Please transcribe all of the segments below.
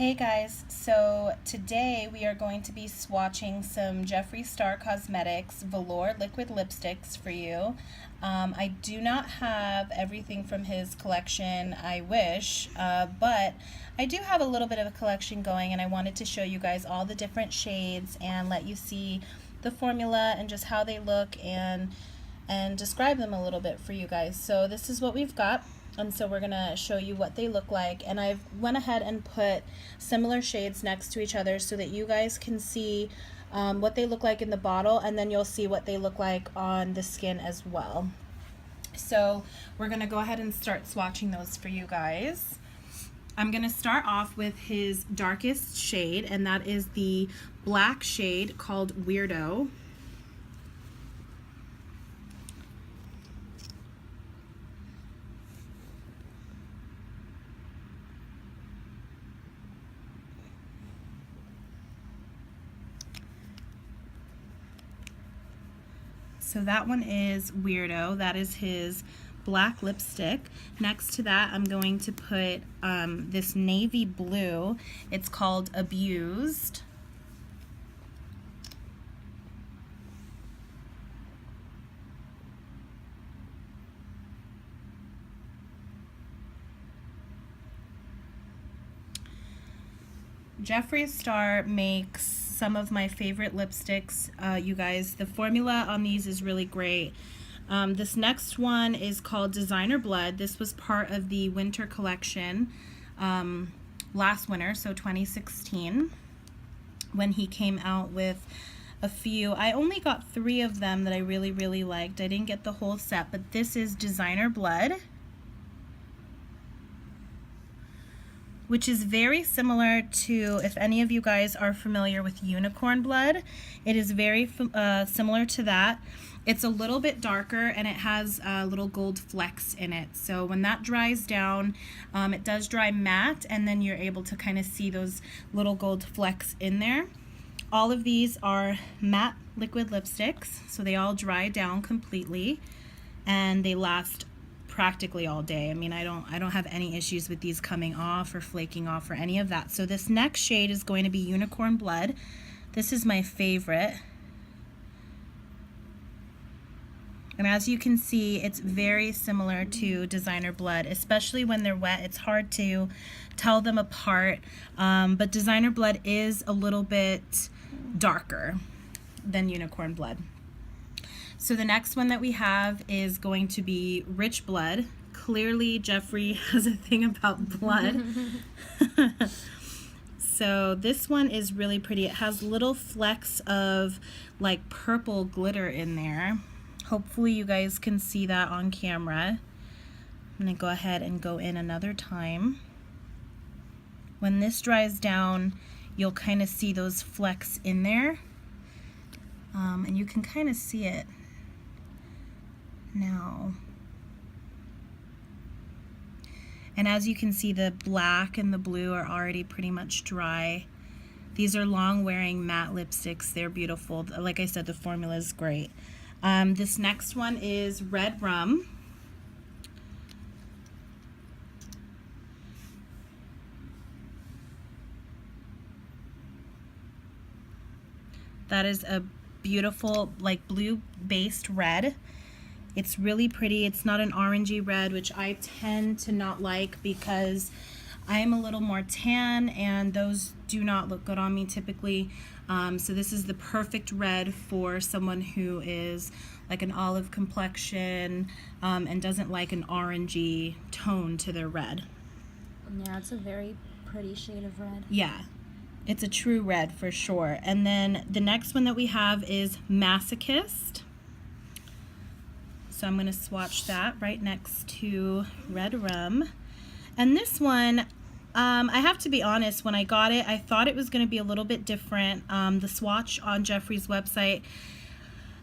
Hey guys, so today we are going to be swatching some Jeffree Star Cosmetics velour liquid lipsticks for you. I do not have everything from his collection, I wish, but I do have a little bit of a collection going, and I wanted to show you guys all the different shades and let you see the formula and just how they look and describe them a little bit for you guys. So this is what we've got. And so we're gonna show you what they look like, and I've went ahead and put similar shades next to each other so that you guys can see what they look like in the bottle, and then you'll see what they look like on the skin as well. So we're gonna go ahead and start swatching those for you guys. I'm gonna start off with his darkest shade, and that is the black shade called Weirdo. So that one is Weirdo. That is his black lipstick. Next to that, I'm going to put this navy blue. It's called Abused. Jeffree Star makes some of my favorite lipsticks, you guys. The formula on these is really great. This next one is called Designer Blood. This was part of the winter collection last winter, so 2016, when he came out with a few. I only got 3 of them that I really liked. I didn't get the whole set, but this is Designer Blood, which is very similar to, if any of you guys are familiar with Unicorn Blood, it is very similar to that. It's a little bit darker, and it has little gold flecks in it. So when that dries down, it does dry matte, and then you're able to kind of see those little gold flecks in there. All of these are matte liquid lipsticks, so they all dry down completely, and they last practically all day. I mean, I don't have any issues with these coming off or flaking off or any of that. So this next shade is going to be Unicorn Blood. This is my favorite. And as you can see, it's very similar to Designer Blood, especially when they're wet. It's hard to tell them apart, but Designer Blood is a little bit darker than Unicorn Blood. So the next one that we have is going to be Rich Blood. Clearly Jeffree has a thing about blood. So this one is really pretty. It has little flecks of like purple glitter in there. Hopefully you guys can see that on camera. I'm gonna go ahead and go in another time. When this dries down, you'll kind of see those flecks in there. And you can kind of see it now. And as you can see, the black and the blue are already pretty much dry. These are long wearing matte lipsticks. They're beautiful. Like I said, the formula is great. This next one is Red Rum. That is a beautiful like blue based red. It's really pretty. It's not an orangey red, which I tend to not like because I'm a little more tan and those do not look good on me typically. So this is the perfect red for someone who is like an olive complexion and doesn't like an orangey tone to their red. Yeah, it's a very pretty shade of red. Yeah, it's a true red for sure. And then the next one that we have is Masochist. So I'm going to swatch that right next to Red Rum. And this one, I have to be honest, when I got it, I thought it was going to be a little bit different. The swatch on Jeffree's website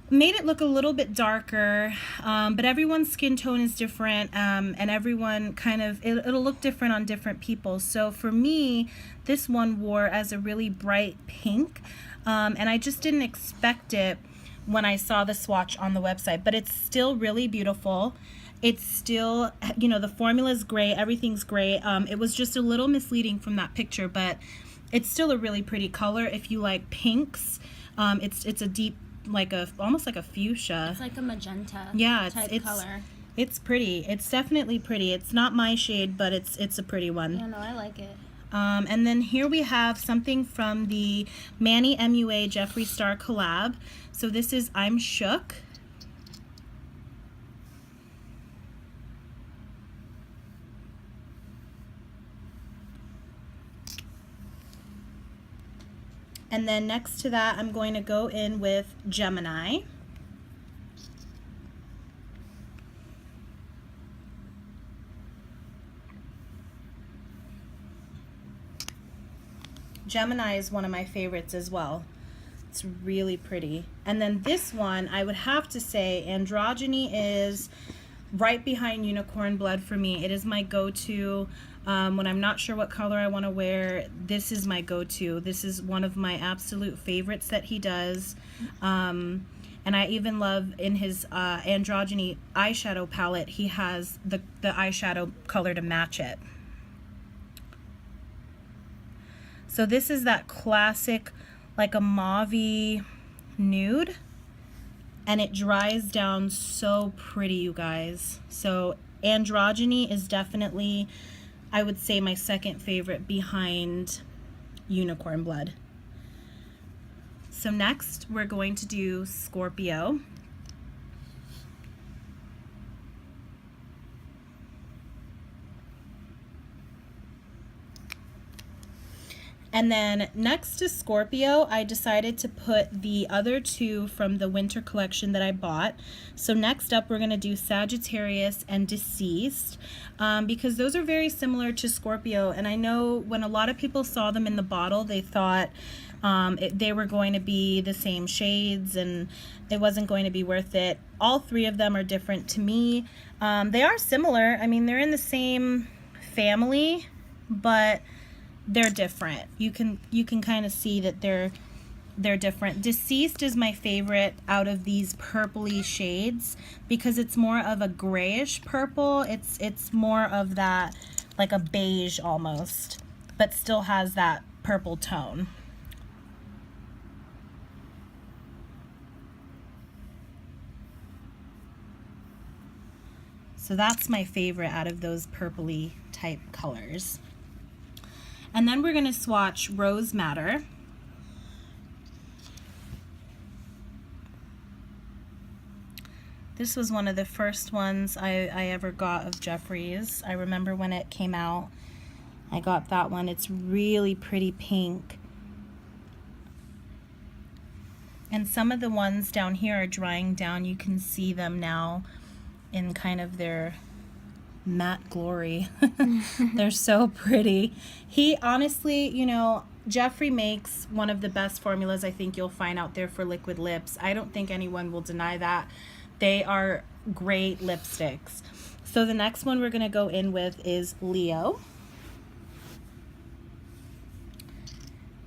made it look a little bit darker, but everyone's skin tone is different, and everyone kind of, it'll look different on different people. So for me, this one wore as a really bright pink, and I just didn't expect it when I saw the swatch on the website, but it's still really beautiful. it's still, you know, the formula is great, everything's great. It was just a little misleading from that picture, but it's still a really pretty color if you like pinks. It's a deep, like a almost like a fuchsia. It's like a magenta type color. It's pretty. It's definitely pretty. It's not my shade, but it's a pretty one. Yeah, no, I like it. And then here we have something from the Manny MUA Jeffree Star collab. So this is I'm Shook. And then next to that, I'm going to go in with Gemini. Gemini is one of my favorites as well. It's really pretty. And then this one, I would have to say Androgyny is right behind Unicorn Blood for me. It is my go-to. When I'm not sure what color I want to wear, this is my go-to. This is one of my absolute favorites that he does. And I even love in his Androgyny eyeshadow palette, he has the eyeshadow color to match it. So this is that classic, like a mauve-y nude, and it dries down so pretty, you guys. So Androgyny is definitely, I would say, my second favorite behind Unicorn Blood. So next we're going to do Scorpio. And then next to Scorpio, I decided to put the other two from the winter collection that I bought. So next up, we're going to do Sagittarius and Deceased, because those are very similar to Scorpio. And I know when a lot of people saw them in the bottle, they thought they were going to be the same shades and it wasn't going to be worth it. All three of them are different to me. They are similar. I mean, they're in the same family, but they're different. You can kind of see that they're different. Deceased is my favorite out of these purpley shades because it's more of a grayish purple. It's more of that, like a beige almost, but still has that purple tone. So that's my favorite out of those purpley type colors. And then we're going to swatch Rose Madder. This was one of the first ones I ever got of Jeffree's. I remember when it came out, I got that one. It's really pretty pink. And some of the ones down here are drying down. You can see them now in kind of their matte glory. They're so pretty. He honestly, you know, Jeffree makes one of the best formulas I think you'll find out there for liquid lips. I don't think anyone will deny that. They are great lipsticks. So the next one we're going to go in with is Leo.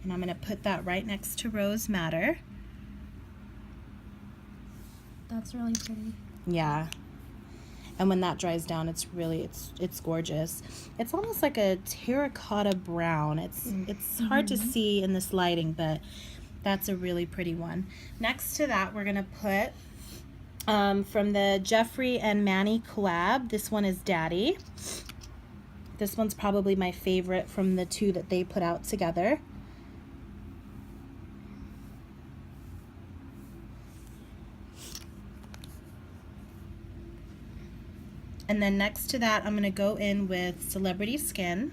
And I'm going to put that right next to Rose Madder. That's really pretty. Yeah. And when that dries down, it's really, it's gorgeous. It's almost like a terracotta brown. It's hard to see in this lighting, but that's a really pretty one. Next to that, we're gonna put from the Jeffree and Manny collab. This one is Daddy. This one's probably my favorite from the two that they put out together. And then next to that, I'm going to go in with Celebrity Skin.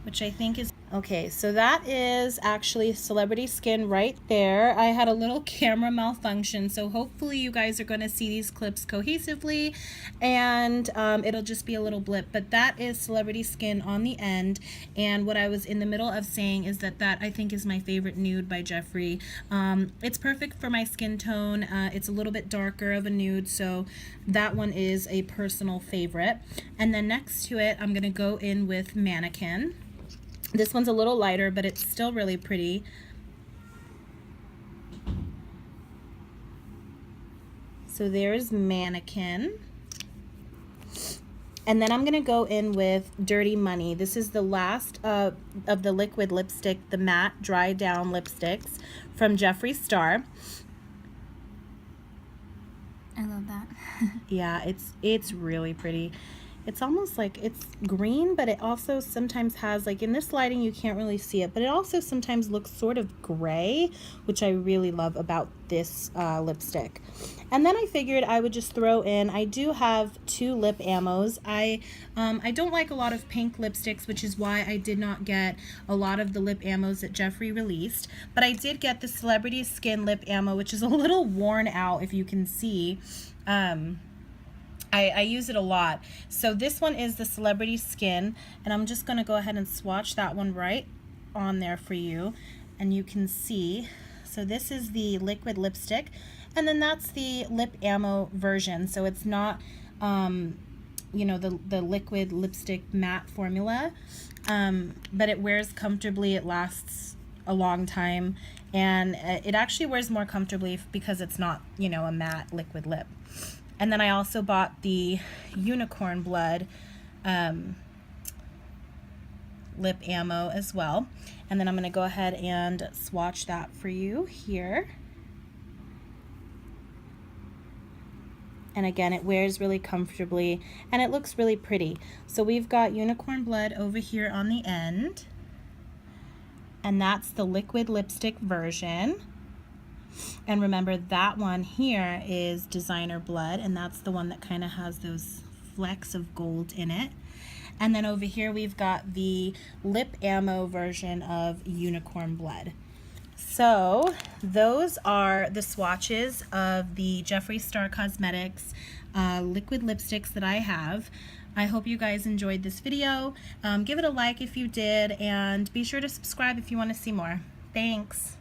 Which I think is, okay, so that is actually Celebrity Skin right there. I had a little camera malfunction, so hopefully you guys are going to see these clips cohesively, and it'll just be a little blip. But that is Celebrity Skin on the end, and what I was in the middle of saying is that I think is my favorite nude by Jeffree. It's perfect for my skin tone. It's a little bit darker of a nude, so that one is a personal favorite. And then next to it, I'm going to go in with Mannequin. This one's a little lighter, but it's still really pretty. So there's Mannequin. And then I'm going to go in with Dirty Money. This is the last of the liquid lipstick, the matte dry down lipsticks from Jeffree Star. I love that. Yeah, it's really pretty. It's almost like it's green, but it also sometimes has, like in this lighting you can't really see it, but it also sometimes looks sort of gray, which I really love about this lipstick. And then I figured I would just throw in, I do have 2 lip ammos. I don't like a lot of pink lipsticks, which is why I did not get a lot of the lip ammos that Jeffree released, but I did get the Celebrity Skin lip ammo, which is a little worn out, if you can see. I use it a lot. So this one is the Celebrity Skin, and I'm just going to go ahead and swatch that one right on there for you, and you can see. So this is the liquid lipstick, and then that's the lip ammo version. So it's not, you know, the liquid lipstick matte formula, but it wears comfortably. It lasts a long time, and it actually wears more comfortably because it's not, you know, a matte liquid lip. And then I also bought the Unicorn Blood lip ammo as well. And then I'm going to go ahead and swatch that for you here. And again, it wears really comfortably and it looks really pretty. So we've got Unicorn Blood over here on the end. And that's the liquid lipstick version. And remember, that one here is Designer Blood, and that's the one that kind of has those flecks of gold in it. And then over here we've got the lip ammo version of Unicorn Blood. So those are the swatches of the Jeffree Star Cosmetics liquid lipsticks that I have. I hope you guys enjoyed this video. Give it a like if you did, and be sure to subscribe if you want to see more. Thanks.